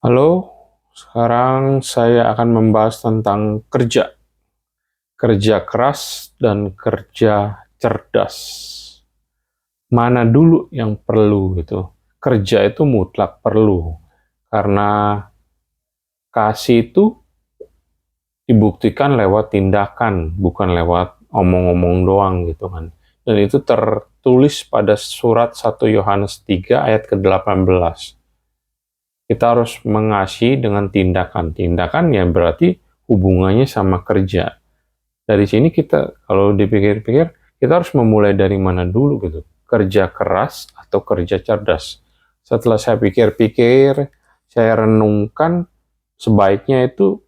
Halo, sekarang saya akan membahas tentang kerja, kerja keras dan kerja cerdas. Mana dulu yang perlu gitu? Kerja itu mutlak perlu, karena kasih itu dibuktikan lewat tindakan, bukan lewat omong-omong doang gitu kan. Dan itu tertulis pada surat 1 Yohanes 3 ayat ke-18. Kita harus mengasihi dengan tindakan. Tindakan ya berarti hubungannya sama kerja. Dari sini kita, kalau dipikir-pikir, kita harus memulai dari mana dulu gitu. Kerja keras atau kerja cerdas. Setelah saya pikir-pikir, saya renungkan, sebaiknya itu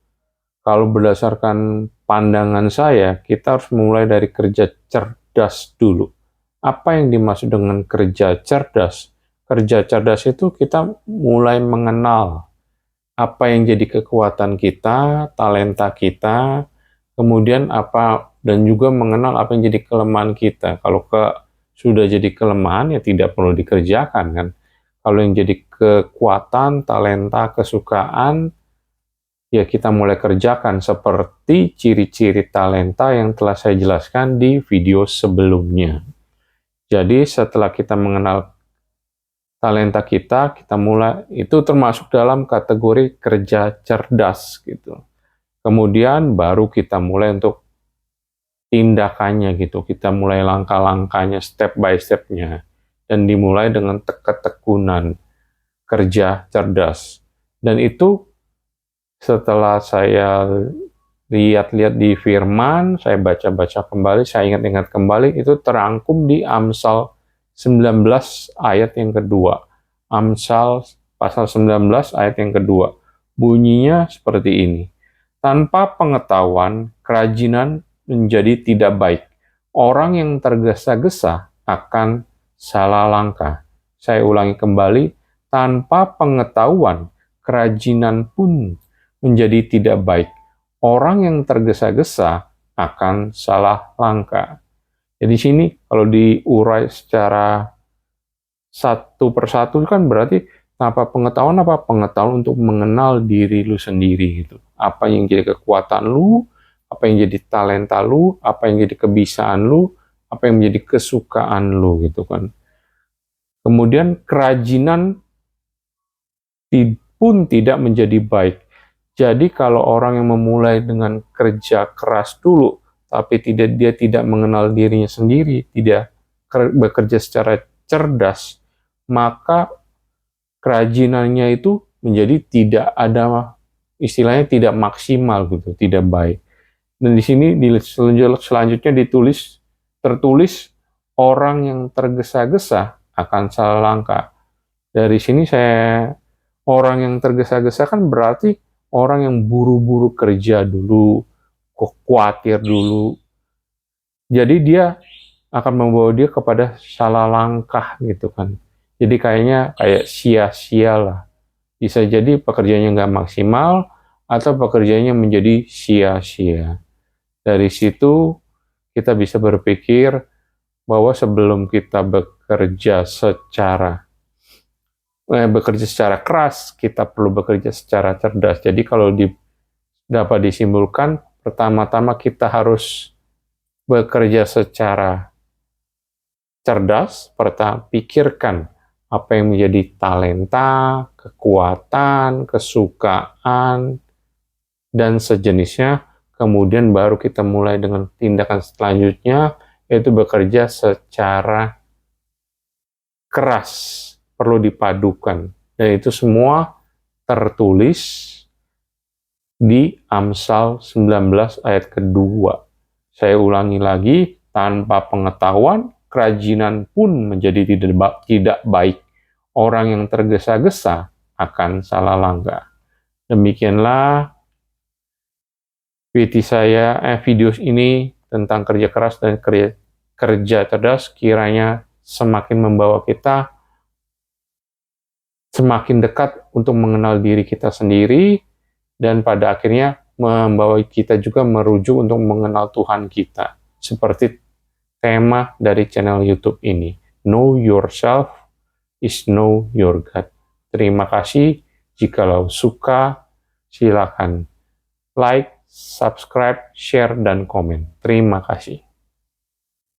kalau berdasarkan pandangan saya, kita harus mulai dari kerja cerdas dulu. Apa yang dimaksud dengan kerja cerdas? Kerja cerdas itu kita mulai mengenal apa yang jadi kekuatan kita, talenta kita, kemudian apa dan juga mengenal apa yang jadi kelemahan kita. Kalau sudah jadi kelemahan ya tidak perlu dikerjakan kan. Kalau yang jadi kekuatan, talenta, kesukaan ya kita mulai kerjakan seperti ciri-ciri talenta yang telah saya jelaskan di video sebelumnya. Jadi setelah kita mengenal talenta kita mulai, itu termasuk dalam kategori kerja cerdas gitu. Kemudian baru kita mulai untuk tindakannya gitu, kita mulai langkah-langkahnya, step by step-nya, dan dimulai dengan ketekunan kerja cerdas. Dan itu setelah saya lihat-lihat di firman, saya baca-baca kembali, saya ingat-ingat kembali, itu terangkum di Amsal 19 ayat yang kedua. Amsal pasal 19 ayat yang kedua. Bunyinya seperti ini. Tanpa pengetahuan, kerajinan menjadi tidak baik. Orang yang tergesa-gesa akan salah langkah. Saya ulangi kembali, tanpa pengetahuan, kerajinan pun menjadi tidak baik. Orang yang tergesa-gesa akan salah langkah. Jadi sini kalau diurai secara satu persatu kan berarti apa pengetahuan untuk mengenal diri lu sendiri gitu. Apa yang jadi kekuatan lu, apa yang jadi talenta lu, apa yang jadi kebiasaan lu, apa yang menjadi kesukaan lu gitu kan. Kemudian kerajinan pun tidak menjadi baik. Jadi kalau orang yang memulai dengan kerja keras dulu, tapi dia tidak mengenal dirinya sendiri, tidak bekerja secara cerdas, maka kerajinannya itu menjadi tidak ada, istilahnya tidak maksimal gitu, tidak baik. Dan di sini selanjutnya tertulis orang yang tergesa-gesa akan salah langkah. Dari sini orang yang tergesa-gesa kan berarti orang yang buru-buru kerja dulu, khawatir dulu. Jadi dia akan membawa dia kepada salah langkah gitu kan. Jadi kayak sia-sia lah. Bisa jadi pekerjaannya nggak maksimal atau pekerjaannya menjadi sia-sia. Dari situ kita bisa berpikir bahwa sebelum kita bekerja secara keras, kita perlu bekerja secara cerdas. Jadi kalau dapat disimpulkan, pertama-tama kita harus bekerja secara cerdas, pikirkan apa yang menjadi talenta, kekuatan, kesukaan, dan sejenisnya. Kemudian baru kita mulai dengan tindakan selanjutnya, yaitu bekerja secara keras, perlu dipadukan. Dan itu semua tertulis di Amsal 19 ayat kedua. Saya ulangi lagi, tanpa pengetahuan, kerajinan pun menjadi tidak baik. Orang yang tergesa-gesa akan salah langkah. Demikianlah video ini tentang kerja keras dan kerja cerdas, kiranya semakin membawa kita semakin dekat untuk mengenal diri kita sendiri, dan pada akhirnya membawa kita juga merujuk untuk mengenal Tuhan kita. Seperti tema dari channel YouTube ini. Know yourself is know your God. Terima kasih. Jikalau suka, silakan like, subscribe, share, dan komen. Terima kasih.